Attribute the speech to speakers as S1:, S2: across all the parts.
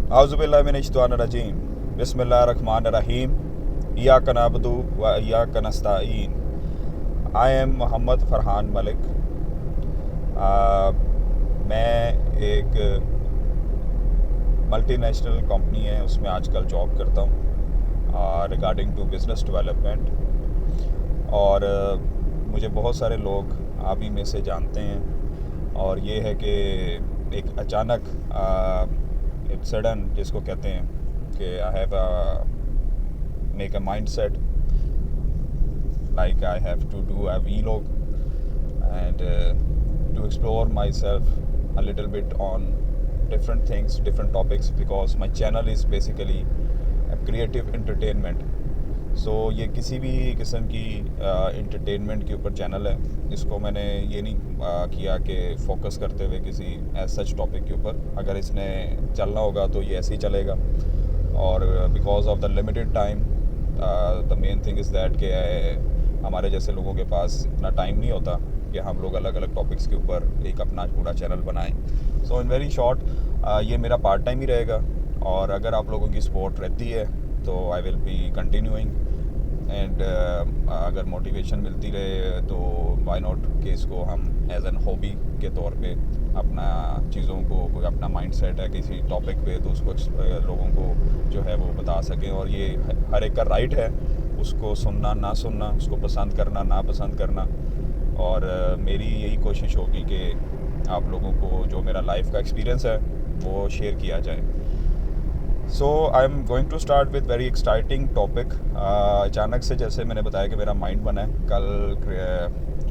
S1: आउज़ुबिल्लाहि मिनश्शैतानिर्रजीम बिस्मिल्लाहिर्रहमानिर्रहीम इय्याका नअबुदु व इय्याका नस्तईन। I am Mohammad Farhan Malik. मैं एक मल्टीनेशनल कंपनी है उसमें आजकल जॉब करता हूँ रिगार्डिंग टू बिज़नेस डेवलपमेंट। और मुझे बहुत सारे लोग आप ही में से जानते हैं। और ये है कि एक अचानक एक सडन जिसको कहते हैं कि I have make a mind set like I have to do a vlog and to explore myself a little bit on different things, different topics, because my channel is basically a creative entertainment. So ये किसी भी किस्म की entertainment के ऊपर channel है। इसको मैंने ये नहीं किया कि फोकस करते हुए किसी एज सच टॉपिक के ऊपर। अगर इसने चलना होगा तो ये ऐसे ही चलेगा। और because of the limited time the main thing is that कि हमारे जैसे लोगों के पास इतना टाइम नहीं होता कि हम लोग अलग अलग टॉपिक्स के ऊपर एक अपना पूरा चैनल बनाएं। सो इन वेरी शॉर्ट ये मेरा पार्ट टाइम ही रहेगा। और अगर आप लोगों की सपोर्ट रहती है तो I will be continuing and अगर मोटिवेशन मिलती रहे तो वाई नॉट कि इसको हम एज एन हॉबी के तौर पे अपना चीज़ों को कोई अपना माइंड सेट है किसी टॉपिक पे तो उसको लोगों को जो है वो बता सकें। और ये हर एक का राइट है उसको सुनना ना सुनना, उसको पसंद करना ना पसंद करना। और मेरी यही कोशिश होगी कि आप लोगों को जो मेरा लाइफ का एक्सपीरियंस है वो शेयर किया जाए। So I am going to start with very exciting topic. अचानक से जैसे मैंने बताया कि मेरा माइंड बना है, कल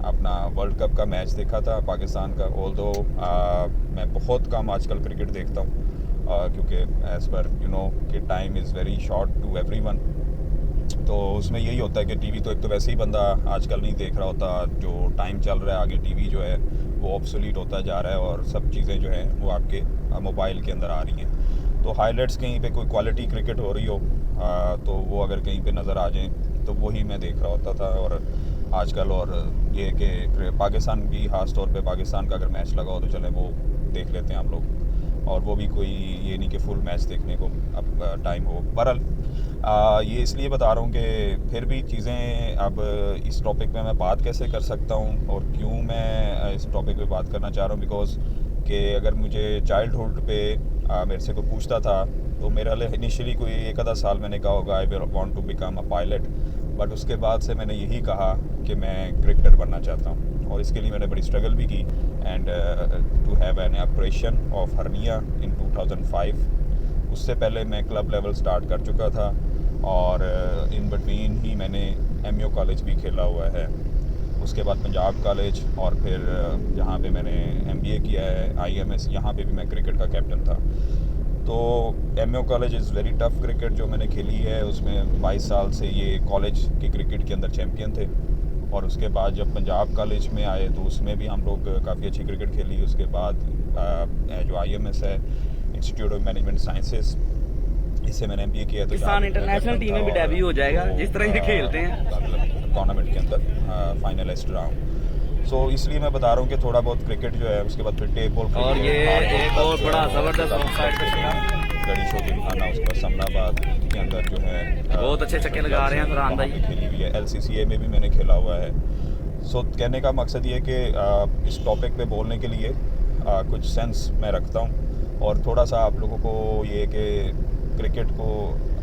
S1: अपना वर्ल्ड कप का मैच देखा था पाकिस्तान का। ऑल्दो मैं बहुत कम आजकल क्रिकेट देखता हूँ क्योंकि एज़ पर यू नो कि time is very short to everyone. तो उसमें यही होता है कि टीवी तो एक तो वैसे ही बंदा आजकल नहीं देख रहा होता। जो टाइम चल रहा है आगे टीवी जो है वो ऑब्सोलीट होता जा रहा है और सब चीज़ें जो हैं वो आपके मोबाइल के अंदर आ रही हैं। तो हाइलाइट्स कहीं पे कोई क्वालिटी क्रिकेट हो रही हो तो वो अगर कहीं पे नज़र आ जाए तो वही मैं देख रहा होता था। और आजकल और ये कि पाकिस्तान की ख़ास तौर पे पाकिस्तान का अगर मैच लगा हो तो चले वो देख लेते हैं हम लोग। और वो भी कोई ये नहीं कि फुल मैच देखने को अब टाइम हो। बहरहाल ये इसलिए बता रहा हूँ कि फिर भी चीज़ें अब इस टॉपिक पे मैं बात कैसे कर सकता हूँ और क्यों मैं इस टॉपिक पे बात करना चाह रहा हूँ। बिकॉज़ कि अगर मुझे चाइल्डहुड पे मेरे से कोई पूछता था तो मेरा इनिशियली कोई एक आधा साल मैंने कहा होगा I will want to become a pilot. But उसके बाद से मैंने यही कहा कि मैं क्रिकेटर बनना चाहता हूँ। और इसके लिए मैंने बड़ी स्ट्रगल भी की and to have an operation of hernia in 2005। उससे पहले मैं क्लब लेवल स्टार्ट कर चुका था और इन बिटवीन ही मैंने एमयू कॉलेज भी खेला हुआ है। उसके बाद पंजाब कॉलेज और फिर जहाँ पे मैंने एमबीए किया है IMS, यहाँ पे भी मैं क्रिकेट का कैप्टन था। तो MU college is very tough cricket जो मैंने खेली है उसमें 22 साल से ये कॉलेज की क्रिकेट के अंदर चैम्पियन थे। और उसके बाद जब पंजाब कॉलेज में आए तो उसमें भी हम लोग काफ़ी अच्छी क्रिकेट खेली। उसके बाद जो IMS है इंस्टीट्यूट ऑफ मैनेजमेंट साइंसेस, इससे मैंने MBA किया। तो
S2: पाकिस्तान इंटरनेशनल टीम में भी डेब्यू हो जाएगा जिस तरह ये खेलते हैं
S1: टूर्नामेंट के अंदर फाइनलिस्ट रहा हूँ। सो इसलिए मैं बता रहा हूँ कि थोड़ा बहुत क्रिकेट जो है उसके बाद फिर टेबल
S2: और ये एक और बड़ा ज़बरदस्त
S1: गणेश खाना उसके बाद समनाबाद के अंदर जो है
S2: बहुत अच्छे छक्के लगा रहे हैं फरहान भाई।
S1: खेली हुई है LCCA में भी मैंने खेला हुआ है। सो कहने का मकसद ये कि इस टॉपिक पे बोलने के लिए कुछ सेंस मैं रखता हूँ और थोड़ा सा आप लोगों को ये कि क्रिकेट को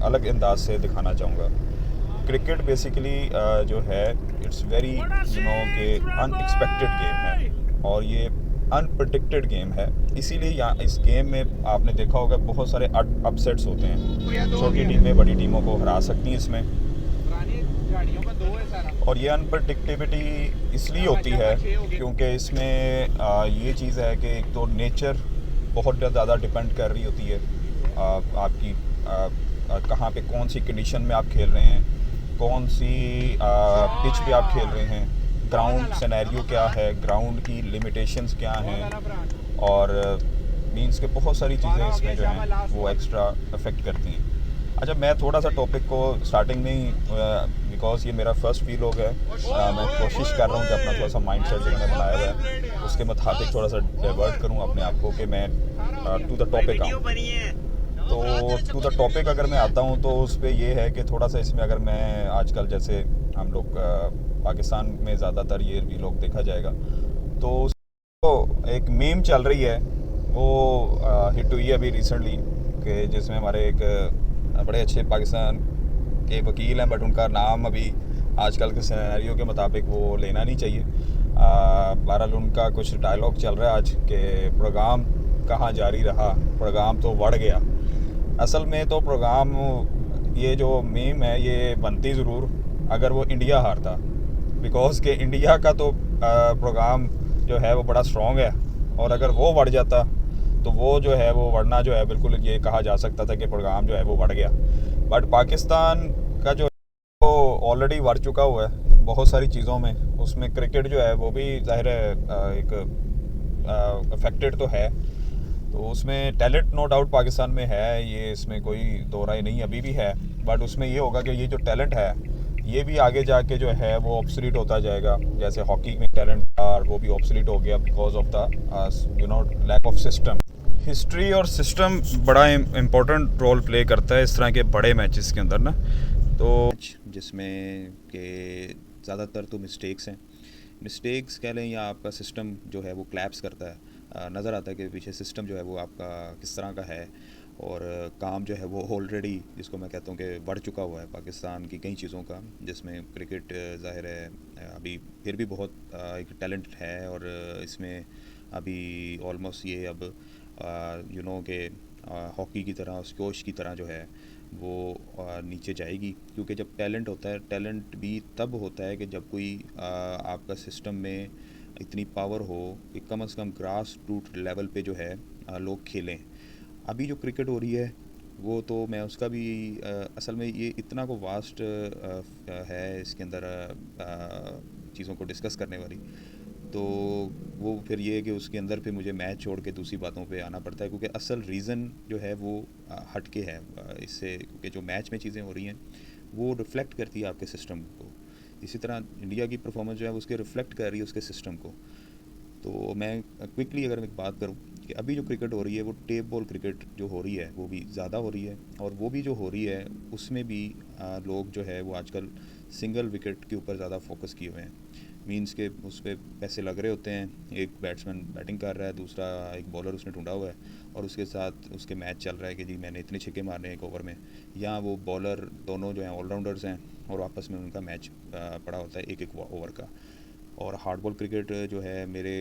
S1: अलग अंदाज से दिखाना चाहूँगा। क्रिकेट बेसिकली जो है इट्स वेरी यू नो कि अनएक्सपेक्टेड गेम है और ये अनप्रडिक्टेड गेम है। इसीलिए यहाँ इस गेम में आपने देखा होगा बहुत सारे अपसेट्स होते हैं। छोटी टीमें बड़ी टीमों को हरा सकती हैं इसमें। और ये अनप्रडिक्टेबिलिटी इसलिए होती है क्योंकि इसमें ये चीज़ है कि एक तो नेचर बहुत ज़्यादा डिपेंड कर रही होती है आपकी कहाँ पे कौन सी कंडीशन में आप खेल रहे हैं, कौन सी पिच पे आप खेल रहे हैं, ग्राउंड सिनेरियो क्या है, ग्राउंड की लिमिटेशंस क्या हैं। और मींस के बहुत सारी चीज़ें इसमें जो हैं वो एक्स्ट्रा अफेक्ट करती हैं। अच्छा, मैं थोड़ा सा टॉपिक को स्टार्टिंग में ही बिकॉज ये मेरा फर्स्ट वीलॉग है मैं कोशिश कर रहा हूँ कि अपना थोड़ा सा माइंड सेट जो मैंने बनाया हुआ है उसके मुताबिक थोड़ा सा डाइवर्ट करूँ अपने आप को कि मैं टू द टॉपिक आऊँ। तो टू द टॉपिक अगर मैं आता हूँ तो उस पर ये है कि थोड़ा सा इसमें अगर मैं आजकल जैसे हम लोग पाकिस्तान में ज़्यादातर ये भी लोग देखा जाएगा तो एक मीम चल रही है वो हिट हुई है अभी रिसेंटली कि जिसमें हमारे एक बड़े अच्छे पाकिस्तान के वकील हैं बट उनका नाम अभी आजकल के सिनेरियो के मुताबिक वो लेना नहीं चाहिए। बहरहाल उनका कुछ डायलॉग चल रहा है आज के प्रोग्राम कहाँ जारी रहा, प्रोग्राम तो बढ़ गया। असल में तो प्रोग्राम ये जो मीम है ये बनती ज़रूर अगर वो इंडिया हारता, बिकॉज के इंडिया का तो प्रोग्राम जो है वो बड़ा स्ट्रॉन्ग है और अगर वो बढ़ जाता तो वो जो है वो बढ़ना जो है बिल्कुल ये कहा जा सकता था कि प्रोग्राम जो है वो बढ़ गया। बट पाकिस्तान का जो वो ऑलरेडी बढ़ चुका हुआ है बहुत सारी चीज़ों में, उसमें क्रिकेट जो है वो भी ज़ाहिर है एक अफेक्टेड तो है। तो उसमें टैलेंट नो डाउट पाकिस्तान में है, ये इसमें कोई दो राय नहीं अभी भी है। बट उसमें ये होगा कि ये जो टैलेंट है ये भी आगे जाके जो है वो ऑब्सोलीट होता जाएगा। जैसे हॉकी में टैलेंट था वो भी ऑब्सोलीट हो गया because of the lack of system. History और सिस्टम बड़ा इम्पोर्टेंट रोल प्ले करता है इस तरह के बड़े मैचेस के अंदर ना। तो जिसमें के ज़्यादातर तो मिस्टेक्स हैं, मिस्टेक्स कह लें या आपका सिस्टम जो है वो क्लैप्स करता है। नज़र आता है कि पीछे सिस्टम जो है वो आपका किस तरह का है और काम जो है वो ऑलरेडी जिसको मैं कहता हूँ कि बढ़ चुका हुआ है पाकिस्तान की कई चीज़ों का, जिसमें क्रिकेट ज़ाहिर है अभी फिर भी बहुत एक टैलेंट है और इसमें अभी ऑलमोस्ट ये अब के हॉकी की तरह स्क्वॉश की तरह जो है वो नीचे जाएगी। क्योंकि जब टैलेंट होता है, टैलेंट भी तब होता है कि जब कोई आपका सिस्टम में इतनी पावर हो कि कम से कम ग्रास रूट लेवल पे जो है लोग खेलें। अभी जो क्रिकेट हो रही है वो तो मैं उसका भी असल में ये इतना को वास्ट है इसके अंदर चीज़ों को डिस्कस करने वाली, तो वो फिर ये है कि उसके अंदर फिर मुझे मैच छोड़ के दूसरी बातों पे आना पड़ता है क्योंकि असल रीज़न जो है वो हट के है इससे, क्योंकि जो मैच में चीज़ें हो रही हैं वो रिफ़्लेक्ट करती है आपके सिस्टम को। इसी तरह इंडिया की परफॉर्मेंस जो है उसके रिफ़्लेक्ट कर रही है उसके सिस्टम को। तो मैं क्विकली अगर मैं बात करूं कि अभी जो क्रिकेट हो रही है वो टेप बॉल क्रिकेट जो हो रही है वो भी ज़्यादा हो रही है और वो भी जो हो रही है उसमें भी लोग जो है वो आजकल सिंगल विकेट के ऊपर ज़्यादा फोकस किए हुए हैं। मींस के उस पर पैसे लग रहे होते हैं, एक बैट्समैन बैटिंग कर रहा है, दूसरा एक बॉलर उसने ढूंढा हुआ है और उसके साथ उसके मैच चल रहा है कि जी मैंने इतने छक्के मारने हैं एक ओवर में, या वो बॉलर दोनों जो हैं ऑलराउंडर्स हैं और आपस में उनका मैच पड़ा होता है एक एक ओवर का। और हार्डबॉल क्रिकेट जो है मेरे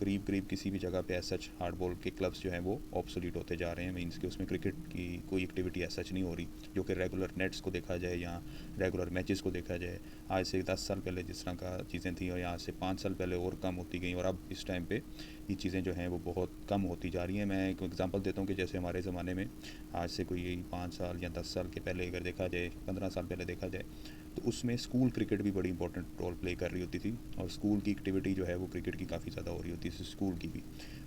S1: करीब करीब किसी भी जगह पे सच हार्डबॉल के क्लब्स जो हैं वो ऑब्सोलीट होते जा रहे हैं। मींस कि उसमें क्रिकेट की कोई एक्टिविटी सच नहीं हो रही, जो कि रेगुलर नेट्स को देखा जाए या रेगुलर मैचेस को देखा जाए आज से 10 साल पहले जिस तरह का चीज़ें थी और यहाँ से 5 साल पहले और कम होती गई और अब इस टाइम पे ये चीज़ें जो हैं वो बहुत कम होती जा रही हैं। मैं एक एग्जांपल देता हूँ कि जैसे हमारे ज़माने में आज से कोई 5 साल या 10 साल के पहले अगर देखा जाए, 15 साल पहले देखा जाए, तो उसमें स्कूल क्रिकेट भी बड़ी इंपॉर्टेंट रोल प्ले कर रही होती थी और स्कूल की एक्टिविटी जो है वो क्रिकेट की काफ़ी ज़्यादा हो रही होती है स्कूल की भी।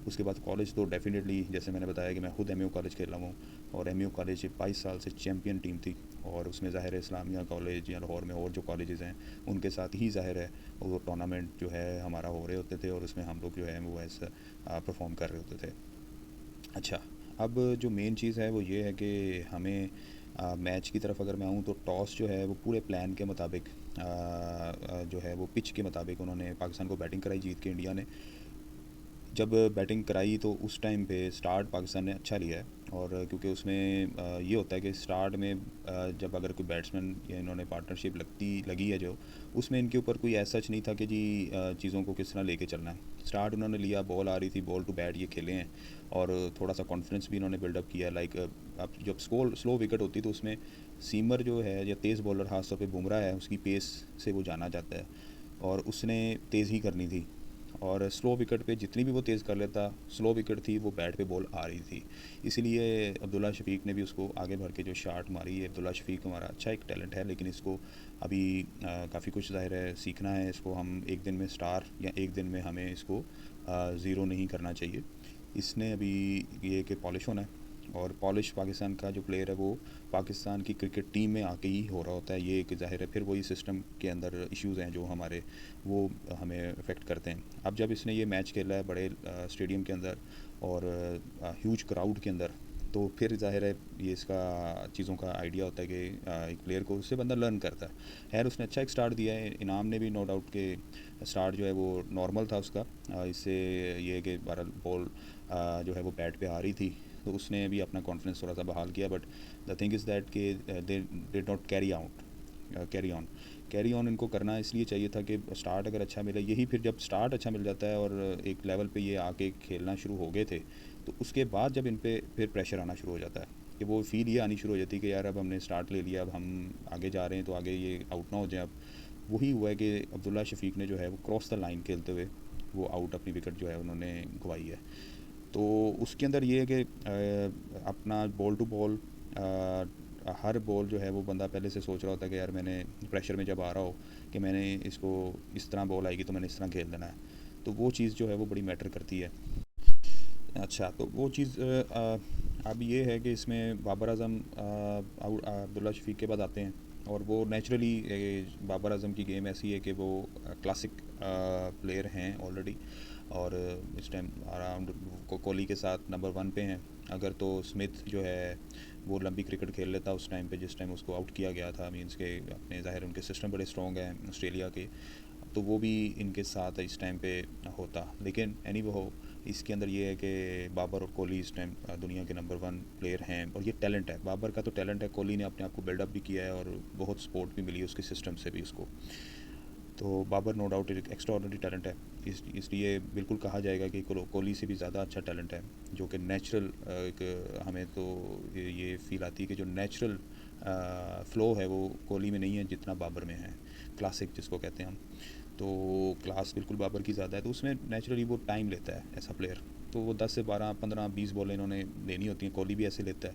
S1: उसके बाद कॉलेज तो डेफिनेटली जैसे मैंने बताया कि मैं खुद एमयू कॉलेज खेला हूँ और एमयू कॉलेज 22 साल से चैम्पियन टीम थी और उसमें ज़ाहिर है इस्लामिया कॉलेज या लाहौर में और जो कॉलेजेस हैं उनके साथ ही ज़ाहिर है वो टूर्नामेंट जो है हमारा हो रहे होते थे और उसमें हम लोग जो है वो ऐसा परफॉर्म कर रहे होते थे। अच्छा, अब जो मेन चीज़ है वो ये है कि हमें मैच की तरफ अगर मैं आऊँ तो टॉस जो है वो पूरे प्लान के मुताबिक जो है वो पिच के मुताबिक उन्होंने पाकिस्तान को बैटिंग कराई जीत के इंडिया ने। जब बैटिंग कराई तो उस टाइम पे स्टार्ट पाकिस्तान ने अच्छा लिया है और क्योंकि उसमें ये होता है कि स्टार्ट में जब अगर कोई बैट्समैन या इन्होंने पार्टनरशिप लगी है जो उसमें इनके ऊपर कोई ऐसा नहीं था कि जी चीज़ों को किस तरह लेके चलना है। स्टार्ट उन्होंने लिया, बॉल आ रही थी, बॉल टू बैट ये खेले हैं और थोड़ा सा कॉन्फिडेंस भी इन्होंने बिल्डअप किया। लाइक अब जब स्लो विकेट होती तो उसमें सीमर जो है या तेज़ बॉलर खासतौर पर बुमराह है उसकी पेस से वो जाना जाता है और उसने तेज़ ही करनी थी और स्लो विकेट पे जितनी भी वो तेज़ कर लेता, स्लो विकेट थी वो बैट पे बॉल आ रही थी, इसीलिए अब्दुल्ला शफीक ने भी उसको आगे बढ़ के जो शॉट मारी है। अब्दुल्ला शफीक हमारा अच्छा एक टैलेंट है लेकिन इसको अभी काफ़ी कुछ ज़ाहिर है सीखना है। इसको हम एक दिन में स्टार या एक दिन में हमें इसको ज़ीरो नहीं करना चाहिए। इसने अभी ये कि पॉलिश होना है और पॉलिश पाकिस्तान का जो प्लेयर है वो पाकिस्तान की क्रिकेट टीम में आके ही हो रहा होता है। ये एक ज़ाहिर है फिर वही सिस्टम के अंदर इश्यूज़ हैं जो हमारे वो हमें अफेक्ट करते हैं। अब जब इसने ये मैच खेला है बड़े स्टेडियम के अंदर और ह्यूज क्राउड के अंदर तो फिर ज़ाहिर है ये इसका चीज़ों का आइडिया होता है कि एक प्लेयर को उससे बंदा लर्न करता है। खैर उसने अच्छा एक स्टार्ट दिया है, इनाम ने भी नो डाउट के स्टार्ट जो है वो नॉर्मल था उसका। इससे ये है कि 12 बॉल जो है वो बैट पे आ रही थी, तो उसने भी अपना कॉन्फिडेंस थोड़ा सा बहाल किया। But the thing is that कि they did not carry on इनको करना इसलिए चाहिए था कि स्टार्ट अगर अच्छा मिले, यही फिर जब स्टार्ट अच्छा मिल जाता है और एक लेवल पे ये आके खेलना शुरू हो गए थे, तो उसके बाद जब इन पे फिर प्रेशर आना शुरू हो जाता है कि वो फील ये आनी शुरू हो जाती है कि यार अब हमने स्टार्ट ले लिया, अब हम आगे जा रहे हैं, तो आगे ये आउट ना हो जाए। अब वही हुआ है कि अब्दुल्ला शफीक ने जो है वो क्रॉस द लाइन खेलते हुए वो आउट, अपनी विकेट जो है उन्होंने गंवाई है। तो उसके अंदर ये है कि अपना बॉल टू बॉल हर बॉल जो है वो बंदा पहले से सोच रहा होता है कि यार मैंने प्रेशर में जब आ रहा हो कि मैंने इसको इस तरह बॉल आएगी तो मैंने इस तरह खेल देना है, तो वो चीज़ जो है वो बड़ी मैटर करती है। अच्छा, तो वो चीज़ अब ये है कि इसमें बाबर आज़म अब्दुल्ला शफीक के बाद आते हैं, और वो नेचुरली बाबर आज़म की गेम ऐसी है कि वो क्लासिक प्लेयर हैं ऑलरेडी, और इस टाइम अराउंड कोहली के साथ नंबर 1 पे हैं। अगर तो स्मिथ जो है वो लंबी क्रिकेट खेल लेता उस टाइम पे जिस टाइम उसको आउट किया गया था, मींस के अपने ज़ाहिर उनके सिस्टम बड़े स्ट्रॉन्ग हैं ऑस्ट्रेलिया के, तो वो भी इनके साथ इस टाइम पे होता। लेकिन एनी वो हो, इसके अंदर ये है कि बाबर और कोहली इस टाइम दुनिया के नंबर 1 प्लेयर हैं, और ये टैलेंट है, बाबर का तो टैलेंट है, कोहली ने अपने आप को बिल्डअप भी किया है और बहुत सपोर्ट भी मिली है उसके सिस्टम से भी उसको। तो बाबर नो डाउट एक एक्स्ट्रा ऑर्डिनरी टैलेंट है, इसलिए बिल्कुल कहा जाएगा कि कोहली से भी ज़्यादा अच्छा टैलेंट है, जो कि नेचुरल एक हमें तो ये फील आती है कि जो नेचुरल फ़्लो है वो कोहली में नहीं है जितना बाबर में है, क्लासिक जिसको कहते हैं हम। तो क्लास बिल्कुल बाबर की ज़्यादा है, तो उसमें नेचुरली वो टाइम लेता है ऐसा प्लेयर, तो वो 10 से 12 15 20 बॉलें इन्होंने लेनी होती हैं, कोहली भी ऐसे लेता है,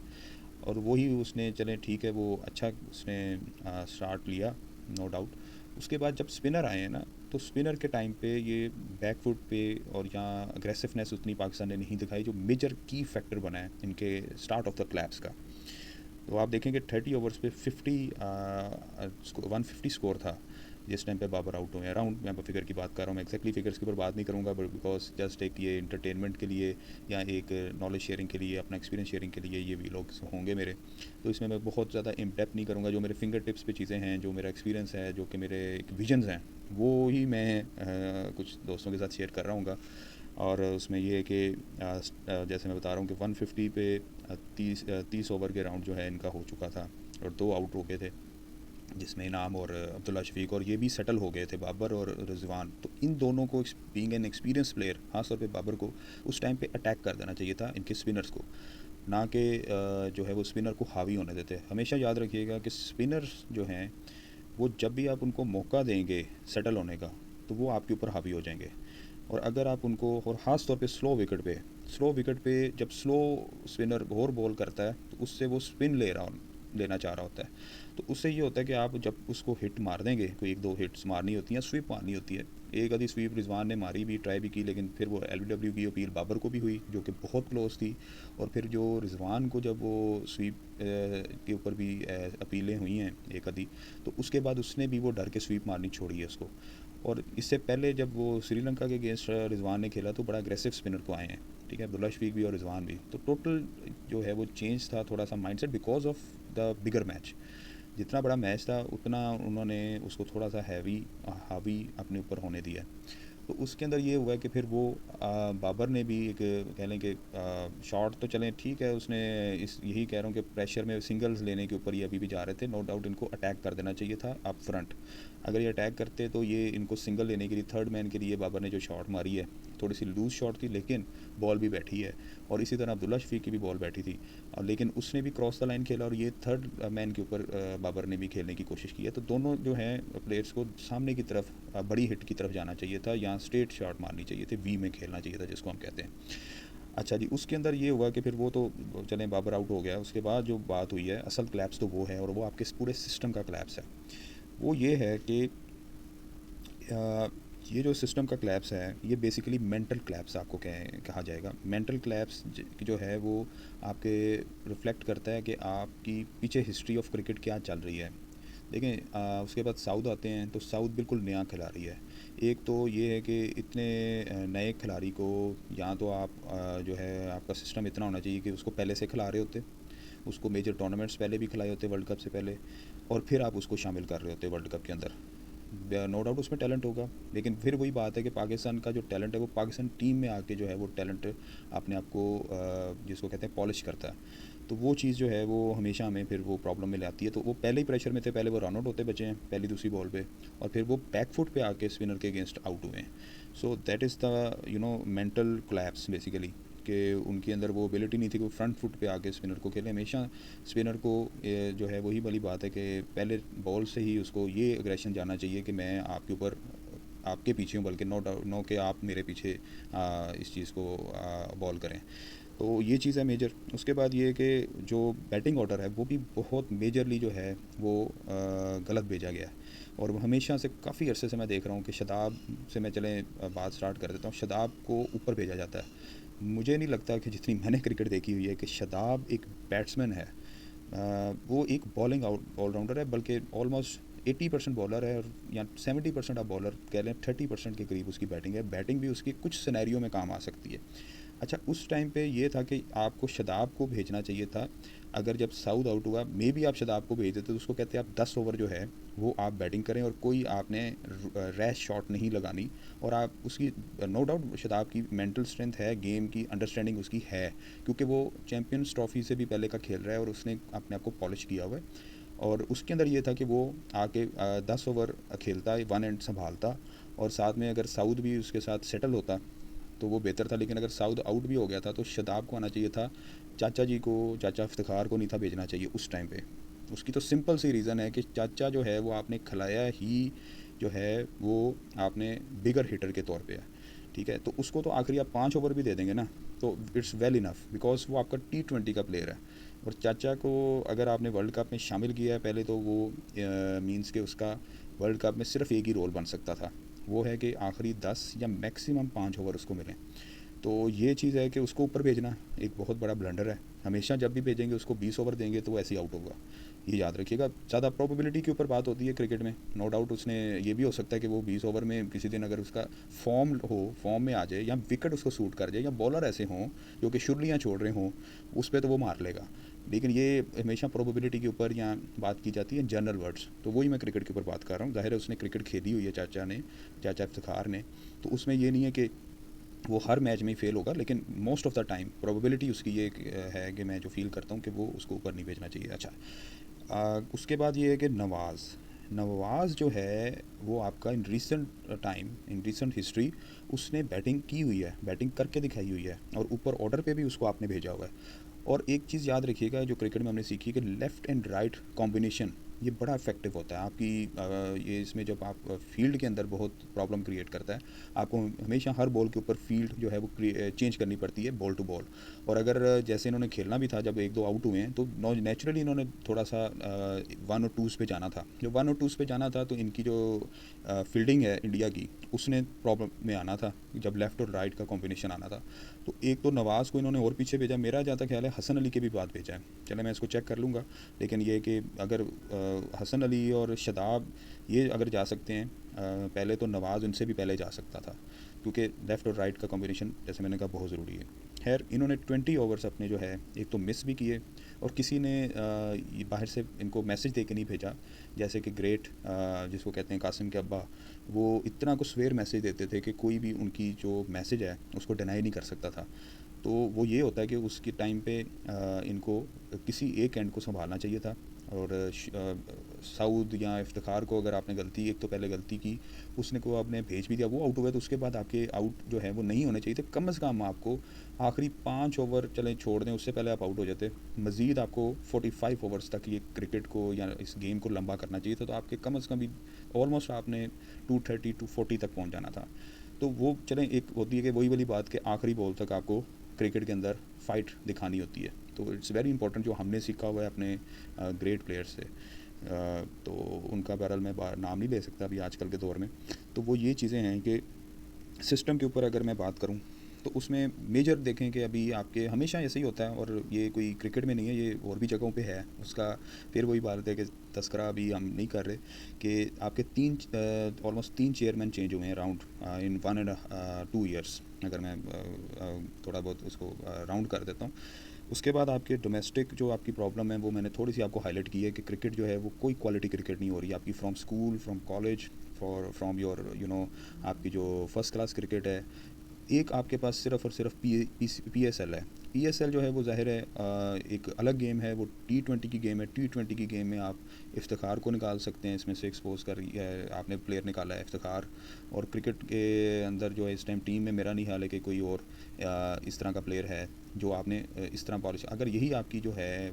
S1: और वही उसने चले ठीक है वो अच्छा उसने स्टार्ट लिया नो डाउट। उसके बाद जब स्पिनर आए हैं ना, तो स्पिनर के टाइम पे ये बैकफुट पे और यहाँ अग्रेसिवनेस उतनी पाकिस्तान ने नहीं दिखाई, जो मेजर की फैक्टर बना है इनके स्टार्ट ऑफ द क्लैप्स का। तो आप देखेंगे 30 ओवर्स पे 150 स्कोर था जिस टाइम पे बाबर आउट हुए, अराउंड मैं फिगर की बात कर रहा हूँ, एक्जैक्टली फिगर्स के ऊपर बात नहीं करूँगा, बट बिकॉज जस्ट एक ये इंटरटेनमेंट के लिए या एक नॉलेज शेयरिंग के लिए, अपना एक्सपीरियंस शेयरिंग के लिए ये भी लोग होंगे मेरे, तो इसमें मैं बहुत ज़्यादा इन डेप्थ नहीं करूँगा। जो मेरे फिंगर टिप्स पे चीज़ें हैं, जो मेरा एक्सपीरियंस है, जो कि मेरे एक विजन्स हैं, वो ही मैं कुछ दोस्तों के साथ शेयर कर रहा हूँ। और उसमें ये है कि जैसे मैं बता रहा हूँ कि 150 पे 30 ओवर के राउंड जो है इनका हो चुका था, और 2 आउट हो गए थे जिसमें इनाम और अब्दुल्ला शफीक, और ये भी सेटल हो गए थे बाबर और रिजवान। तो इन दोनों को बीइंग एन एक्सपीरियंस प्लेयर, खासतौर पे बाबर को उस टाइम पे अटैक कर देना चाहिए था इनके स्पिनर्स को, ना कि जो है वो स्पिनर को हावी होने देते। हमेशा याद रखिएगा कि स्पिनर्स जो हैं वो जब भी आप उनको मौका देंगे सेटल होने का, तो वो आपके ऊपर हावी हो जाएंगे। और अगर आप उनको, और ख़ास तौर पे स्लो विकेट पे जब स्लो स्पिनर और बॉल करता है, तो उससे वो स्पिन लेना चाह रहा होता है, तो उससे ये होता है कि आप जब उसको हिट मार देंगे, कोई 1-2 हिट्स मारनी होती हैं, स्वीप मारनी होती है, एक आधी स्वीप रिजवान ने मारी भी, ट्राई भी की, लेकिन फिर वो LBW की अपील बाबर को भी हुई जो कि बहुत क्लोज थी, और फिर जो रिजवान को जब वो स्वीप के ऊपर भी अपीलें हुई हैं एक आधी, तो उसके बाद उसने भी वो डर के स्वीप मारनी छोड़ी है उसको। और इससे पहले जब वो श्रीलंका के अगेंस्ट रिजवान ने खेला तो बड़ा अग्रेसिव स्पिनर को आए हैं, ठीक है, अब्दुल्ला शफीक भी और रिजवान भी, तो टोटल जो है वो चेंज था थोड़ा सा mindset because of the bigger match. जितना बड़ा मैच था उतना उन्होंने उसको थोड़ा सा हावी अपने ऊपर होने दिया। तो उसके अंदर ये हुआ कि फिर वो बाबर ने भी एक कह लें कि शॉट तो चलें ठीक है, उसने यही कह रहा हूँ कि प्रेशर में सिंगल्स लेने के ऊपर ये अभी भी जा रहे थे, नो डाउट इनको अटैक कर देना चाहिए था अप फ्रंट। अगर ये अटैक करते तो ये इनको सिंगल लेने के लिए थर्ड मैन के लिए बाबर ने जो शॉट मारी है, थोड़ी सी लूज़ शॉट थी लेकिन बॉल भी बैठी है, और इसी तरह अब्दुल्ला शफीक की भी बॉल बैठी थी, और लेकिन उसने भी क्रॉस द लाइन खेला, और ये थर्ड मैन के ऊपर बाबर ने भी खेलने की कोशिश की है। तो दोनों जो हैं प्लेयर्स को सामने की तरफ बड़ी हिट की तरफ जाना चाहिए था, या स्ट्रेट शॉट मारनी चाहिए थी, वी में खेलना चाहिए था जिसको हम कहते हैं। अच्छा जी, उसके अंदर ये हुआ कि फिर वो तो चलें बाबर आउट हो गया, उसके बाद जो बात हुई है असल क्लैप्स तो वो है, और वो आपके पूरे सिस्टम का क्लैप्स है। वो ये है कि ये जो सिस्टम का क्लैप्स है ये बेसिकली मेंटल क्लैप्स आपको कहा जाएगा। मेंटल क्लैप्स जो है वो आपके रिफ्लेक्ट करता है कि आपकी पीछे हिस्ट्री ऑफ क्रिकेट क्या चल रही है। देखें उसके बाद साउथ आते हैं, तो साउथ बिल्कुल नया खिलाड़ी है, एक तो ये है कि इतने नए खिलाड़ी को या तो आप जो है आपका सिस्टम इतना होना चाहिए कि उसको पहले से खिला रहे होते, उसको मेजर टूर्नामेंट्स पहले भी खिलाए होते वर्ल्ड कप से पहले, और फिर आप उसको शामिल कर रहे होते वर्ल्ड कप के अंदर। नो डाउट उसमें टैलेंट होगा, लेकिन फिर वही बात है कि पाकिस्तान का जो टैलेंट है वो पाकिस्तान टीम में आके जो है वो टैलेंट अपने आप को जिसको कहते हैं पॉलिश करता है। तो वो चीज़ जो है वो हमेशा हमें फिर वो प्रॉब्लम में ले आती है। तो वो पहले ही प्रेशर में थे, पहले वो रन आउट होते बचे हैं पहली दूसरी बॉल पे, और फिर वो बैक फुट पे आके स्पिनर के अगेंस्ट आउट हुए हैं। So that is the mental collapse basically, कि उनके अंदर वो एबिलिटी नहीं थी कि वो फ्रंट फुट पे आके स्पिनर को खेले। हमेशा स्पिनर को जो है वही वाली बात है कि पहले बॉल से ही उसको ये एग्रेशन जाना चाहिए कि मैं आपके ऊपर आपके पीछे हूँ, बल्कि नो कि आप मेरे पीछे इस चीज़ को बॉल करें। तो ये चीज़ है मेजर। उसके बाद ये है कि जो बैटिंग ऑर्डर है वो भी बहुत मेजरली जो है वो गलत भेजा गया है। और वो हमेशा से काफ़ी अरसे से मैं देख रहा हूँ कि शदाब से मैं चलें बात स्टार्ट कर देता हूँ। शदाब को ऊपर भेजा जाता है। मुझे नहीं लगता कि जितनी मैंने क्रिकेट देखी हुई है कि शदाब एक बैट्समैन है। वो एक बॉलिंग ऑलराउंडर है, बल्कि ऑलमोस्ट 80% बॉलर है, और या 70% आप बॉलर कह लें, 30% के करीब उसकी बैटिंग है। बैटिंग भी उसकी कुछ सिनेरियो में काम आ सकती है। अच्छा, उस टाइम पे ये था कि आपको शदाब को भेजना चाहिए था। अगर जब साउथ आउट हुआ, मे बी आप शदाब को भेज देते तो उसको कहते हैं आप 10 ओवर जो है वो आप बैटिंग करें, और कोई आपने रैश शॉट नहीं लगानी। और आप उसकी नो डाउट शदाब की मेंटल स्ट्रेंथ है, गेम की अंडरस्टैंडिंग उसकी है, क्योंकि वो चैम्पियंस ट्रॉफी से भी पहले का खेल रहा है और उसने अपने आप को पॉलिश किया हुआ है। और उसके अंदर ये था कि वो आके 10 ओवर खेलता, वन एंड संभालता, और साथ में अगर साउथ भी उसके साथ सेटल होता तो वो बेहतर था। लेकिन अगर साउथ आउट भी हो गया था तो शदाब को आना चाहिए था, चाचा जी को, चाचा इफ्तिखार को नहीं था भेजना चाहिए उस टाइम पे। उसकी तो सिंपल सी रीज़न है कि चाचा जो है वो आपने खिलाया ही जो है वो आपने बिगर हिटर के तौर पे है, ठीक है। तो उसको तो आखिरी आप 5 ओवर भी दे देंगे ना, तो इट्स वेल इनफ, बिकॉज वो आपका T20 का प्लेयर है। और चाचा को अगर आपने वर्ल्ड कप में शामिल किया है पहले, तो वो मींस के उसका वर्ल्ड कप में सिर्फ एक ही रोल बन सकता था, वो है कि आखिरी 10 या मैक्सिमम 5 ओवर उसको मिलें। तो ये चीज़ है कि उसको ऊपर भेजना एक बहुत बड़ा ब्लंडर है। हमेशा जब भी भेजेंगे उसको 20 ओवर देंगे तो वो ऐसे ही आउट होगा, ये याद रखिएगा। ज़्यादा प्रोबेबिलिटी के ऊपर बात होती है क्रिकेट में, नो डाउट। उसने ये भी हो सकता है कि वो 20 ओवर में किसी दिन अगर उसका फॉर्म में आ जाए, या विकेट उसको सूट कर जाए, या बॉलर ऐसे हों जो कि शुरलियाँ छोड़ रहे हों, उस पर तो वो मार लेगा। लेकिन ये हमेशा प्रोबेबिलिटी के ऊपर या बात की जाती है जनरल वर्ड्स, तो वही मैं क्रिकेट के ऊपर बात कर रहा हूँ। ज़ाहिर है उसने क्रिकेट खेली हुई है चाचा ने, चाचा इफ्तिखार ने, तो उसमें ये नहीं है कि वो हर मैच में ही फेल होगा, लेकिन most of the time probability उसकी ये है कि मैं जो फील करता हूँ कि वो उसको ऊपर नहीं भेजना चाहिए। अच्छा, उसके बाद ये है कि नवाज़ जो है वो आपका इन रीसेंट हिस्ट्री उसने बैटिंग की हुई है, बैटिंग करके दिखाई हुई है, और ऊपर ऑर्डर पे भी उसको आपने भेजा हुआ है। और एक चीज़ याद रखिएगा जो क्रिकेट में हमने सीखी कि लेफ़्ट एंड राइट कॉम्बिनेशन ये बड़ा इफेक्टिव होता है आपकी ये इसमें जब आप फील्ड के अंदर बहुत प्रॉब्लम क्रिएट करता है। आपको हमेशा हर बॉल के ऊपर फील्ड जो है वो चेंज करनी पड़ती है बॉल टू बॉल। और अगर जैसे इन्होंने खेलना भी था, जब 1-2 आउट हुए हैं, तो नेचुरली इन्होंने थोड़ा सा 1 और 2 पे जाना था। जब 1 और 2 पे जाना था तो इनकी जो फील्डिंग है इंडिया की, उसने प्रॉब्लम में आना था जब लेफ़्ट और राइट का कॉम्बिनेशन आना था। तो एक तो नवाज़ को इन्होंने और पीछे भेजा, मेरा जहाँ तक ख्याल है हसन अली के भी बाद भेजा है, चले मैं इसको चेक कर लूँगा। लेकिन ये कि अगर हसन अली और शदाब ये अगर जा सकते हैं पहले, तो नवाज़ उनसे भी पहले जा सकता था, क्योंकि लेफ़्ट और राइट का कॉम्बिनेशन जैसे मैंने कहा बहुत ज़रूरी है। खैर, इन्होंने 20 ओवर्स अपने जो है एक तो मिस भी किए, और किसी ने बाहर से इनको मैसेज दे के नहीं भेजा, जैसे कि ग्रेट जिसको कहते हैं कासिम के अब्बा, वो इतना को स्वेर मैसेज देते थे कि कोई भी उनकी जो मैसेज है उसको डिनाई नहीं कर सकता था। तो वो ये होता है कि उसके टाइम पे इनको किसी एक एंड को संभालना चाहिए था। और साउद या इफ्तिखार को अगर आपने गलती, एक तो पहले गलती की, उसने को आपने भेज भी दिया, वो आउट हो गया, तो उसके बाद आपके आउट जो है वो नहीं होने चाहिए थे। कम से कम आपको आखिरी 5 ओवर चलें छोड़ दें, उससे पहले आप आउट हो जाते। मज़ीद आपको 45 ओवर्स तक ये क्रिकेट को या इस गेम को लंबा करना चाहिए था, तो आपके कम से कम भी ऑलमोस्ट आपने 230 240 तक पहुँच जाना था। तो वो चलें, एक होती है कि वही वाली बात कि आखिरी बॉल तक आपको क्रिकेट के अंदर फ़ाइट दिखानी होती है। तो इट्स वेरी इंपॉर्टेंट, जो हमने सीखा हुआ है अपने ग्रेट प्लेयर्स से। तो उनका बहरहाल मैं नाम नहीं ले सकता अभी आजकल के दौर में। तो वो ये चीज़ें हैं कि सिस्टम के ऊपर अगर मैं बात करूं, तो उसमें मेजर देखें कि अभी आपके हमेशा ऐसे ही होता है, और ये कोई क्रिकेट में नहीं है, ये और भी जगहों पे है उसका। फिर वही बात है कि तस्करा अभी हम नहीं कर रहे कि आपके ऑलमोस्ट 3 चेयरमैन चेंज हुए हैं अराउंड इन 1 and 2 ईयर्स, अगर मैं थोड़ा बहुत उसको राउंड कर देता हूँ। उसके बाद आपके डोमेस्टिक जो आपकी प्रॉब्लम है वो मैंने थोड़ी सी आपको हाईलाइट की है कि क्रिकेट जो है वो कोई क्वालिटी क्रिकेट नहीं हो रही है आपकी, from school, from college, from your आपकी जो फर्स्ट क्लास क्रिकेट है। एक आपके पास सिर्फ और सिर्फ PSL है। PSL जो है वो ज़ाहिर है एक अलग गेम है, वो T20 की गेम है। T20 की गेम में आप इफ्तिखार को निकाल सकते हैं, इसमें से एक्सपोज कर आपने प्लेयर निकाला है इफ्तिखार। और क्रिकेट के अंदर जो है इस टाइम टीम में मेरा नहीं ख्याल है कि कोई और इस तरह का प्लेयर है जो आपने इस तरह पॉलिश, अगर यही आपकी जो है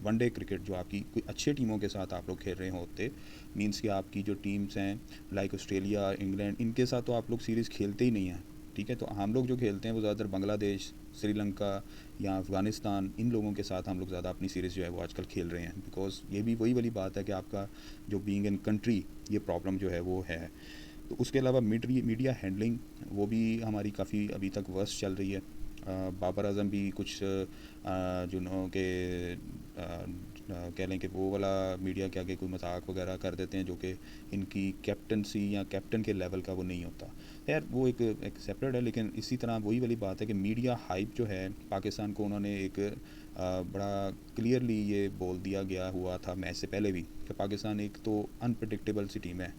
S1: वनडे क्रिकेट जो आपकी कोई अच्छे टीमों के साथ आप लोग खेल रहे होते, मींस कि आपकी जो टीम्स हैं लाइक ऑस्ट्रेलिया, इंग्लैंड, इनके साथ तो आप लोग सीरीज़ खेलते ही नहीं हैं, ठीक है। तो हम लोग जो खेलते हैं वो ज़्यादातर बांग्लादेश, श्रीलंका या अफ़गानिस्तान, इन लोगों के साथ हम लोग ज़्यादा अपनी सीरीज़ जो है वो आजकल खेल रहे हैं, बिकॉज़ ये भी वही वाली बात है कि आपका जो बीइंग इन कंट्री ये प्रॉब्लम जो है वो है। तो उसके अलावा मीडिया हैंडलिंग वो भी हमारी काफ़ी अभी तक वर्स्ट चल रही है। बाबर आजम भी कुछ जो नो के कह लें कि वो वाला मीडिया के आगे कोई मजाक वगैरह कर देते हैं जो कि इनकी कैप्टनसी या कैप्टन के लेवल का वो नहीं होता। यार वो एक सेपरेट है, लेकिन इसी तरह वही वाली बात है कि मीडिया हाइप जो है पाकिस्तान को, उन्होंने एक बड़ा क्लियरली ये बोल दिया गया हुआ था मैच से पहले भी कि पाकिस्तान एक तो अनप्रडिक्टेबल सी टीम है।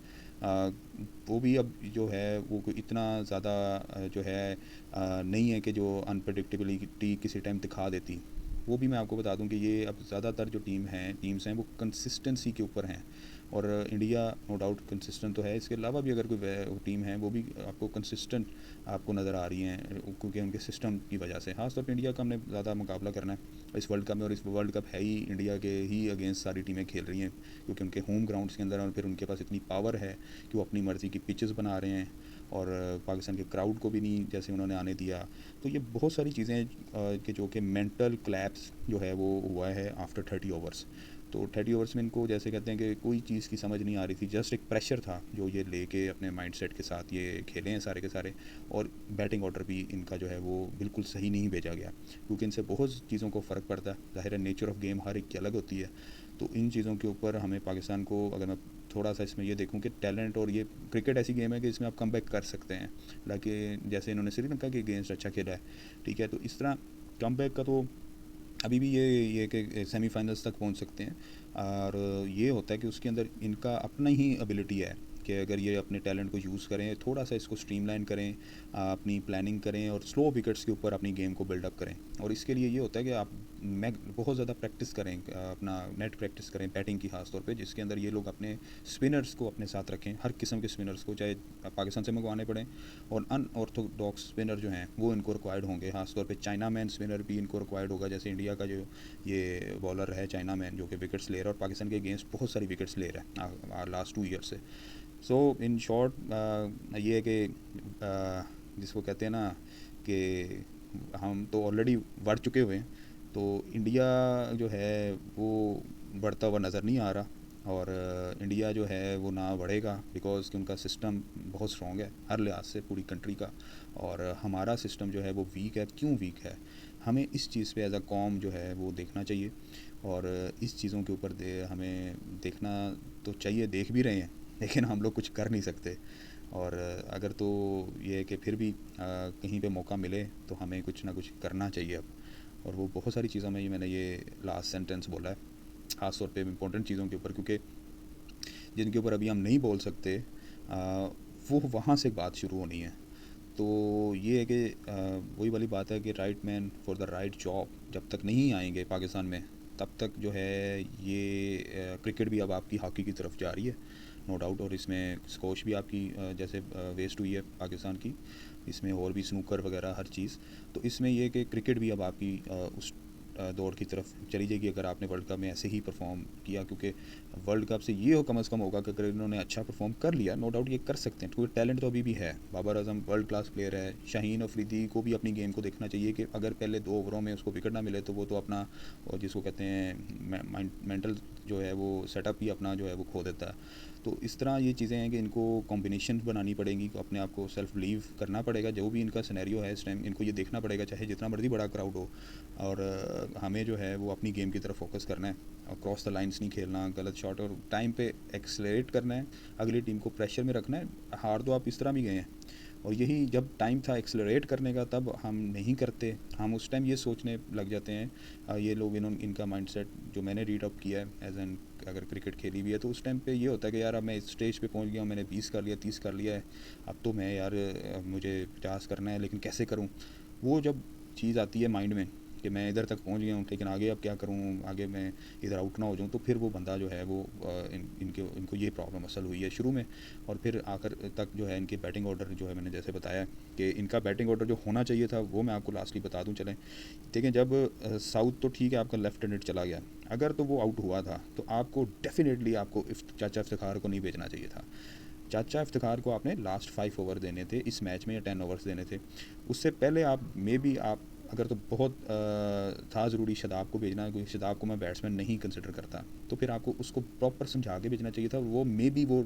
S1: वो भी अब जो है वो कोई इतना ज़्यादा जो है नहीं है कि जो अनप्रडिक्टेबिलिटी किसी टाइम दिखा देती। वो भी मैं आपको बता दूं कि ये अब ज़्यादातर जो टीम्स हैं वो कंसिस्टेंसी के ऊपर हैं, और इंडिया नो डाउट कंसिस्टेंट तो है। इसके अलावा भी अगर कोई टीम है वो भी आपको कंसिस्टेंट आपको नज़र आ रही हैं, क्योंकि उनके सिस्टम की वजह से। ख़ासतौर पर इंडिया का हमने ज़्यादा मुकाबला करना है इस वर्ल्ड कप में, और इस वर्ल्ड कप है ही इंडिया के ही अगेंस्ट सारी टीमें खेल रही हैं, क्योंकि उनके होम ग्राउंड्स के अंदर, और फिर उनके पास इतनी पावर है कि वो अपनी मर्ज़ी की पिचेस बना रहे हैं, और पाकिस्तान के क्राउड को भी नहीं जैसे उन्होंने आने दिया। तो ये बहुत सारी चीज़ें कि जो कि मेंटल क्लैप्स जो है वो हुआ है आफ्टर 30 ओवर्स। तो 30 ओवर्स में इनको जैसे कहते हैं कि कोई चीज़ की समझ नहीं आ रही थी, जस्ट एक प्रेशर था जो ये लेके अपने माइंडसेट के साथ ये खेले हैं सारे के सारे। और बैटिंग ऑर्डर भी इनका जो है वो बिल्कुल सही नहीं भेजा गया, क्योंकि इनसे बहुत चीज़ों को फ़र्क पड़ता है। ज़ाहिर है नेचर ऑफ गेम हर एक की अलग होती है, तो इन चीज़ों के ऊपर हमें पाकिस्तान को, अगर मैं थोड़ा सा इसमें ये देखूं कि टैलेंट, और ये क्रिकेट ऐसी गेम है कि इसमें आप कम बैक कर सकते हैं, लाइक जैसे इन्होंने श्रीलंका के अगेंस्ट अच्छा खेला है, ठीक है। तो इस तरह कम बैक का तो अभी भी ये कि सेमीफाइनल्स तक पहुंच सकते हैं, और ये होता है कि उसके अंदर इनका अपना ही एबिलिटी है कि अगर ये अपने टैलेंट को यूज़ करें, थोड़ा सा इसको स्ट्रीमलाइन करें, अपनी प्लानिंग करें, और स्लो विकेट्स के ऊपर अपनी गेम को बिल्डअप करें। और इसके लिए ये होता है कि आप बहुत ज़्यादा प्रैक्टिस करें, अपना नेट प्रैक्टिस करें बैटिंग की खास तौर पे, जिसके अंदर ये लोग अपने स्पिनर्स को अपने साथ रखें, हर किस्म के स्पिनर्स को, चाहे पाकिस्तान से मंगवाने पड़ें। और अनऑर्थोडॉक्स स्पिनर जो हैं वो इनको रिक्वायर्ड होंगे, खासतौर पे चाइना मैन स्पिनर भी इनको रिक्वायर्ड होगा, जैसे इंडिया का जो ये बॉलर है चाइना मैन, जो कि विकेट्स ले रहा है और पाकिस्तान के अगेंस्ट बहुत सारी विकेट्स ले रहा है लास्ट 2 ईयर से। सो इन शॉर्ट ये है कि जिसको कहते हैं ना कि हम तो ऑलरेडी बढ़ चुके हुए हैं, तो इंडिया जो है वो बढ़ता हुआ नज़र नहीं आ रहा, और इंडिया जो है वो ना बढ़ेगा, बिकॉज़ कि उनका सिस्टम बहुत स्ट्रॉन्ग है हर लिहाज से पूरी कंट्री का, और हमारा सिस्टम जो है वो वीक है। क्यों वीक है, हमें इस चीज़ पे एज अ कॉम जो है वो देखना चाहिए, और इस चीज़ों के ऊपर हमें देखना तो चाहिए, देख भी रहे हैं, लेकिन हम लोग कुछ कर नहीं सकते। और अगर तो ये है कि फिर भी कहीं पे मौका मिले तो हमें कुछ ना कुछ करना चाहिए अब। और वो बहुत सारी चीज़ों में मैंने ये लास्ट सेंटेंस बोला है, ख़ास तौर पे इम्पोर्टेंट चीज़ों के ऊपर, क्योंकि जिनके ऊपर अभी हम नहीं बोल सकते वो वहाँ से बात शुरू होनी है। तो ये है कि वही वाली बात है कि right man for the right job जब तक नहीं आएंगे पाकिस्तान में, तब तक जो है ये क्रिकेट भी अब आपकी हॉकी की तरफ जा रही है, नो डाउट। और इसमें स्कोश भी आपकी जैसे वेस्ट हुई है पाकिस्तान की, इसमें और भी स्नूकर वगैरह हर चीज़। तो इसमें यह कि क्रिकेट भी अब आपकी उस दौड़ की तरफ चली जाएगी, अगर आपने वर्ल्ड कप में ऐसे ही परफॉर्म किया, क्योंकि वर्ल्ड कप से ये हो कम अज़ कम होगा कि अगर इन्होंने अच्छा परफॉर्म कर लिया, नो डाउट ये कर सकते हैं, क्योंकि टैलेंट तो अभी भी है। Babar Azam world class player है, शाहीन अफरीदी को भी अपनी गेम को देखना चाहिए कि अगर पहले 2 ओवरों में उसको विकेट ना मिले तो वो तो अपना, और जिसको कहते हैं मेंटल जो है वो सेटअप ही अपना जो है वो खो देता है। तो इस तरह ये चीज़ें हैं कि इनको कॉम्बिनेशन बनानी पड़ेंगी, अपने आप को सेल्फ बिलीव करना पड़ेगा। जो भी इनका सिनेरियो है इस टाइम, इनको ये देखना पड़ेगा, चाहे जितना मर्जी बड़ा क्राउड हो, और हमें जो है वो अपनी गेम की तरफ फोकस करना है और क्रॉस द लाइन्स नहीं खेलना, गलत शॉट, और टाइम पे एक्सेलरेट करना है, अगली टीम को प्रेशर में रखना है। हार तो आप इस तरह भी गए हैं, और यही जब टाइम था एक्सेलरेट करने का तब हम नहीं करते। हम उस टाइम ये सोचने लग जाते हैं, ये लोग इनका माइंडसेट जो मैंने रीड अप किया है एज एन, अगर क्रिकेट खेली भी है तो उस टाइम पे ये होता है कि यार अब मैं इस स्टेज पे पहुंच गया हूँ, मैंने 20 कर लिया, 30 कर लिया है, अब तो मैं यार मुझे 50 करना है, लेकिन कैसे करूँ। वो जब चीज़ आती है माइंड में कि मैं इधर तक पहुंच गया हूँ, लेकिन आगे अब क्या करूँ, आगे मैं इधर आउट ना हो जाऊँ, तो फिर वो बंदा जो है वो इनको ये प्रॉब्लम असल हुई है शुरू में, और फिर आखिर तक जो है इनके बैटिंग ऑर्डर जो है, मैंने जैसे बताया कि इनका बैटिंग ऑर्डर जो होना चाहिए था वो मैं आपको लास्टली बता दूं। चलें देखें, जब साउथ तो ठीक है आपका लेफ्ट हैंडेड चला गया, अगर तो वो आउट हुआ था तो आपको डेफिनेटली आपको चाचा इफ्तिखार को नहीं भेजना चाहिए था। चाचा इफ्तिखार को आपने लास्ट 5 ओवर देने थे इस मैच में, या 10 ओवर्स देने थे। उससे पहले आप मे बी आप अगर तो बहुत था ज़रूरी शदाब को भेजना, क्योंकि शदाब को मैं बैट्समैन नहीं कंसिडर करता, तो फिर आपको उसको प्रॉपर समझा के भेजना चाहिए था। वो मे बी वो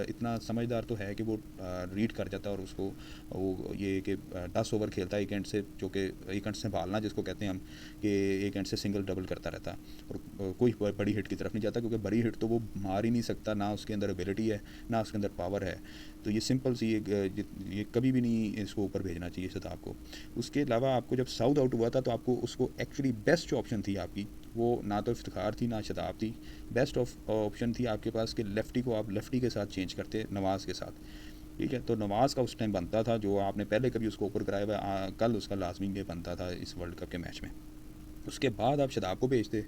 S1: इतना समझदार तो है कि वो रीड कर जाता और उसको वो ये कि 10 ओवर खेलता है एक एंड से, जो कि एक एंड से संभालना जिसको कहते हैं हम, कि एक एंड से सिंगल डबल करता रहता, और कोई बड़ी हिट की तरफ नहीं जाता, क्योंकि बड़ी हिट तो वो मार ही नहीं सकता, ना उसके अंदर एबिलिटी है ना उसके अंदर पावर है। तो ये सिंपल सी ये कभी भी नहीं इसको ऊपर भेजना चाहिए शदाब को। उसके अलावा आपको जब साउथ आउट हुआ था तो आपको उसको एक्चुअली बेस्ट जो ऑप्शन थी आपकी, वो ना तो इफ्तिखार थी ना शदाब थी, बेस्ट ऑप्शन थी आपके पास कि लेफ्टी को आप लेफ्टी के साथ चेंज करते नवाज़ के साथ, ठीक है। तो नवाज़ का उस टाइम बनता था, जो आपने पहले कभी उसको ऊपर कराया हुआ, कल उसका लाजमी ये बनता था इस वर्ल्ड कप के मैच में। उसके बाद आप शदाब को भेजते,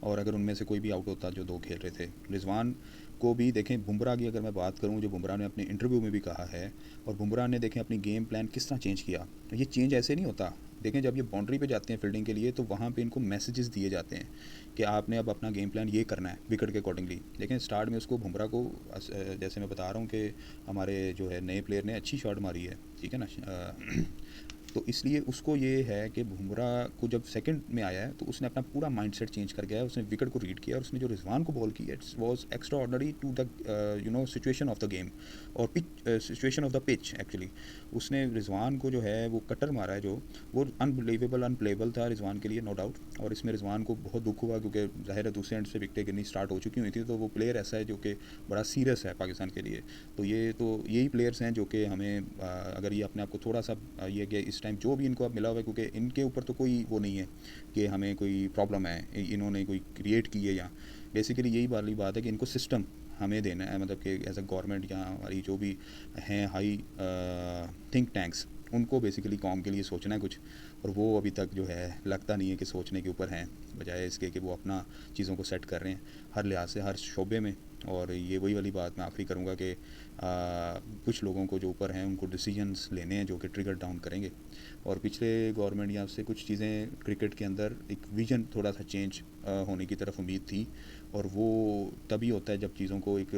S1: और अगर उनमें से कोई भी आउट होता जो दो खेल रहे थे, रिजवान को भी देखें। बुमराह की अगर मैं बात करूं, जो बुमराह ने अपने इंटरव्यू में भी कहा है, और बुमराह ने देखें अपनी गेम प्लान किस तरह चेंज किया। ये चेंज ऐसे नहीं होता। देखें जब ये बाउंड्री पे जाते हैं फील्डिंग के लिए, तो वहाँ पे इनको मैसेजेस दिए जाते हैं कि आपने अब अपना गेम प्लान ये करना है विकेट के अकॉर्डिंगली। लेकिन स्टार्ट में उसको बुमराह को, जैसे मैं बता रहा हूँ कि हमारे जो है नए प्लेयर ने अच्छी शॉट मारी है, ठीक है ना, तो इसलिए उसको ये है कि बुमराह को जब सेकंड में आया है तो उसने अपना पूरा माइंडसेट चेंज कर गया है, उसने विकेट को रीड किया, और उसने जो रिजवान को बॉल की है, it's was extraordinary to the situation of the game और situation of the pitch actually. उसने रिजवान को जो है वो कटर मारा है, जो वो अनबिलीवेबल अनप्लेबल था रिजवान के लिए, नो डाउट। और इसमें रिजवान को बहुत दुख हुआ, क्योंकि जाहिर है दूसरे एंड से विकेटें गिरनी स्टार्ट हो चुकी हुई थी, तो वो प्लेयर ऐसा है जो कि बड़ा सीरियस है पाकिस्तान के लिए। तो यही प्लेयर्स हैं जो कि हमें अगर ये अपने आप को थोड़ा सा ये कि इस टाइम जो भी इनको अब मिला हुआ है, क्योंकि इनके ऊपर तो कोई वो नहीं है कि हमें कोई प्रॉब्लम है, इन्होंने कोई क्रिएट की है, या बेसिकली यही वाली बात है कि इनको सिस्टम हमें देना है, मतलब कि एज अ गवर्नमेंट या हमारी जो भी हैं हाई थिंक टैंक्स, उनको बेसिकली कॉम के लिए सोचना है कुछ, और वो अभी तक जो है लगता नहीं है कि सोचने के ऊपर हैं, बजाय इसके कि वो अपना चीज़ों को सेट कर रहे हैं हर लिहाज से हर शोबे में। और ये वही वाली बात मैं आखिरी करूँगा कि कुछ लोगों को जो ऊपर हैं उनको डिसीजंस लेने हैं जो कि ट्रिगर डाउन करेंगे। और पिछले गवर्नमेंट या से कुछ चीज़ें क्रिकेट के अंदर एक विजन थोड़ा सा चेंज होने की तरफ उम्मीद थी, और वो तभी होता है जब चीज़ों को एक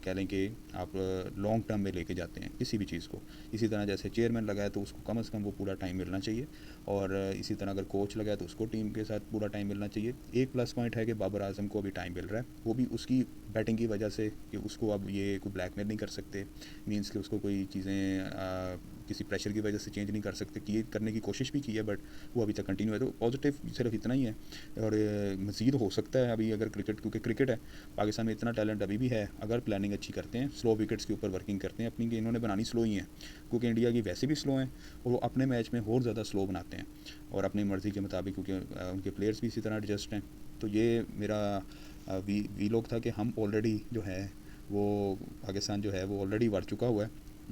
S1: कह लें कि आप लॉन्ग टर्म में लेके जाते हैं किसी भी चीज़ को। इसी तरह जैसे चेयरमैन लगाया तो उसको कम से कम वो पूरा टाइम मिलना चाहिए, और इसी तरह अगर कोच लगाया तो उसको टीम के साथ पूरा टाइम मिलना चाहिए। एक प्लस पॉइंट है कि बाबर आजम को अभी टाइम मिल रहा है, वो भी उसकी बैटिंग की वजह से, कि उसको अब ये कोई ब्लैकमेल नहीं कर सकते, मींस कि उसको कोई चीज़ें किसी प्रेशर की वजह से चेंज नहीं कर सकते, कि करने की कोशिश भी की है बट वो अभी तक कंटिन्यू है। तो पॉजिटिव सिर्फ इतना ही है, और मज़ीद हो सकता है अभी अगर क्रिकेट, क्योंकि क्रिकेट है पाकिस्तान में, इतना टैलेंट अभी भी है अगर प्लानिंग अच्छी करते हैं, स्लो विकेट्स के ऊपर वर्किंग करते हैं। अपनी इन्होंने बनानी स्लो ही है, क्योंकि इंडिया की वैसे भी स्लो हैं और वो अपने मैच में और ज़्यादा स्लो बनाते हैं और अपनी मर्ज़ी के मुताबिक, क्योंकि उनके प्लेयर्स भी इसी तरह एडजस्ट हैं। तो ये मेरा वी लोग था कि हम ऑलरेडी जो है वो पाकिस्तान जो है वो ऑलरेडी बढ़ चुका हुआ है,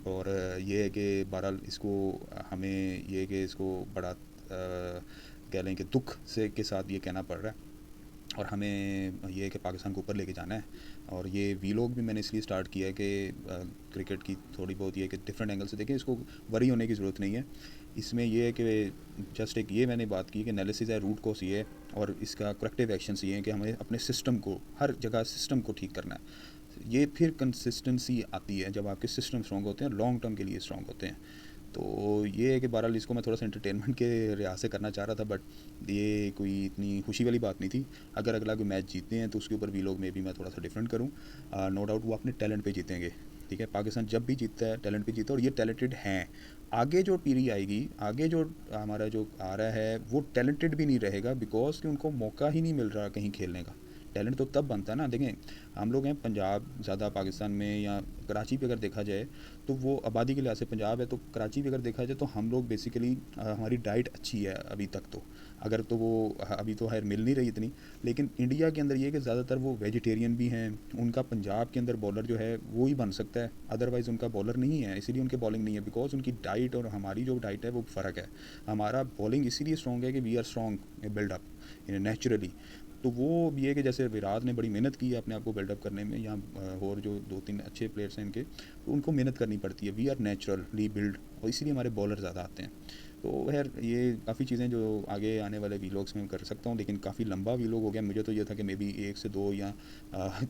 S1: और ये है कि बहरहाल इसको हमें ये है कि इसको बड़ा कह लें कि दुख से के साथ ये कहना पड़ रहा है, और हमें ये है कि पाकिस्तान को ऊपर लेके जाना है। और ये वीलॉग भी मैंने इसलिए स्टार्ट किया है कि क्रिकेट की थोड़ी बहुत ये कि डिफरेंट एंगल से देखें, इसको वरी होने की ज़रूरत नहीं है। इसमें ये है कि जस्ट एक ये मैंने बात की कि एनालिसिस है, रूट कॉज ये है, और इसका करेक्टिव एक्शंस ये हैं कि हमें अपने सिस्टम को हर जगह सिस्टम को ठीक करना है। ये फिर कंसिस्टेंसी आती है जब आपके सिस्टम स्ट्रॉन्ग होते हैं, लॉन्ग टर्म के लिए स्ट्रॉन्ग होते हैं। तो ये है कि बहरहाल इसको मैं थोड़ा सा एंटरटेनमेंट के लिहाज से करना चाह रहा था, बट ये कोई इतनी खुशी वाली बात नहीं थी। अगर अगला कोई मैच जीतते हैं तो उसके ऊपर वीलॉग में भी मैं थोड़ा सा डिफरेंट करूँ। नो डाउट वो अपने टैलेंट पे जीतेंगे, ठीक है। पाकिस्तान जब भी जीतता है टैलेंट पे जीता है, और ये टैलेंटेड हैं। आगे जो पीढ़ी आएगी, आगे जो हमारा जो आ रहा है, वो टैलेंटेड भी नहीं रहेगा, बिकॉज कि उनको मौका ही नहीं मिल रहा कहीं खेलने का। टैलेंट तो तब बनता है ना, देखें हम लोग हैं पंजाब ज़्यादा, पाकिस्तान में या कराची पे अगर देखा जाए तो वो आबादी के लिहाज से पंजाब है, तो कराची पे अगर देखा जाए तो हम लोग बेसिकली हमारी डाइट अच्छी है अभी तक तो, अगर तो वो अभी तो खैर मिल नहीं रही इतनी, लेकिन इंडिया के अंदर ये है कि ज़्यादातर वो वेजिटेरियन भी हैं। उनका पंजाब के अंदर बॉलर जो है वो ही बन सकता है, अदरवाइज़ उनका बॉलर नहीं है, इसीलिए उनके बॉलिंग नहीं है, बिकॉज उनकी डाइट और हमारी जो डाइट है वो फ़र्क है। हमारा बॉलिंग इसीलिए स्ट्रॉन्ग है कि we are strong buildup naturally. तो वो ये है कि जैसे विराट ने बड़ी मेहनत की है अपने आप को बिल्डअप करने में, या और जो 2-3 अच्छे प्लेयर्स हैं इनके, तो उनको मेहनत करनी पड़ती है। वी आर नेचुरली बिल्ड, और इसीलिए हमारे बॉलर ज़्यादा आते हैं। तो खैर ये काफ़ी चीज़ें जो आगे आने वाले वीलॉग्स में कर सकता हूँ, लेकिन काफ़ी लंबा वीलॉग हो गया। मुझे तो ये था कि मे बी 1 से 2 या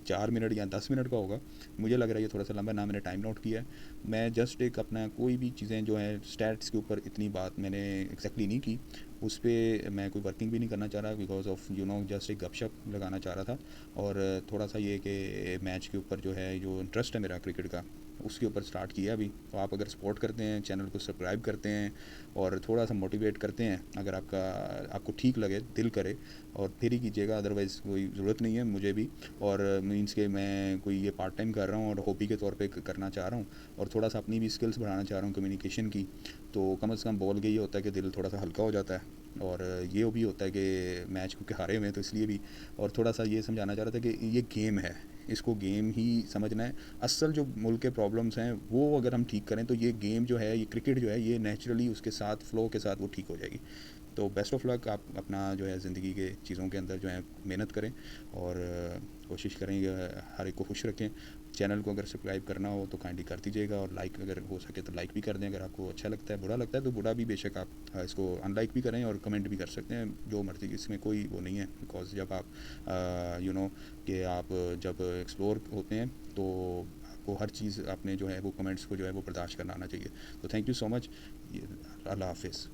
S1: 4 मिनट या 10 मिनट का होगा। मुझे लग रहा है ये थोड़ा सा लंबा, ना मैंने टाइम नोट किया है। मैं जस्ट एक अपना कोई भी चीज़ें जो हैं स्टैट्स के ऊपर इतनी बात मैंने एक्जैक्टली नहीं की, उस पर मैं कोई वर्किंग भी नहीं करना चाह रहा, बिकॉज ऑफ जस्ट एक गपशप लगाना चाह रहा था। और थोड़ा सा ये कि मैच के ऊपर जो है, जो इंटरेस्ट है मेरा क्रिकेट का, उसके ऊपर स्टार्ट किया अभी। तो आप अगर सपोर्ट करते हैं, चैनल को सब्सक्राइब करते हैं और थोड़ा सा मोटिवेट करते हैं, अगर आपको ठीक लगे, दिल करे, और फिर ही कीजिएगा, अदरवाइज़ कोई ज़रूरत नहीं है मुझे भी। और मींस के मैं कोई ये पार्ट टाइम कर रहा हूँ और हॉबी के तौर पे करना चाह रहा हूँ, और थोड़ा सा अपनी भी स्किल्स बढ़ाना चाह रहा हूँ कम्युनिकेशन की। तो कम से कम बोल के ये होता है कि दिल थोड़ा सा हल्का हो जाता है, और ये भी होता है कि मैच क्योंकि हारे हुए हैं तो इसलिए भी। और थोड़ा सा ये समझाना चाह रहा था कि ये गेम है, इसको गेम ही समझना है। असल जो मुल्क के प्रॉब्लम्स हैं वो अगर हम ठीक करें तो ये गेम जो है, ये क्रिकेट जो है, ये नेचुरली उसके साथ फ्लो के साथ वो ठीक हो जाएगी। तो बेस्ट ऑफ लक। आप अपना जो है ज़िंदगी के चीज़ों के अंदर जो है मेहनत करें, और कोशिश करें कि हर एक को खुश रखें। चैनल को अगर सब्सक्राइब करना हो तो काइंडली कर दीजिएगा, और लाइक अगर हो सके तो लाइक भी कर दें। अगर आपको अच्छा लगता है, बुरा लगता है तो बुरा भी बेशक आप इसको अनलाइक भी करें, और कमेंट भी कर सकते हैं, जो मर्ज़ी, इसमें कोई वो नहीं है। बिकॉज जब आप कि आप जब एक्सप्लोर होते हैं तो आपको हर चीज़ अपने जो है वो कमेंट्स को जो है वो बर्दाश्त करना आना चाहिए। तो थैंक यू सो मच। अल्लाह हाफिज़।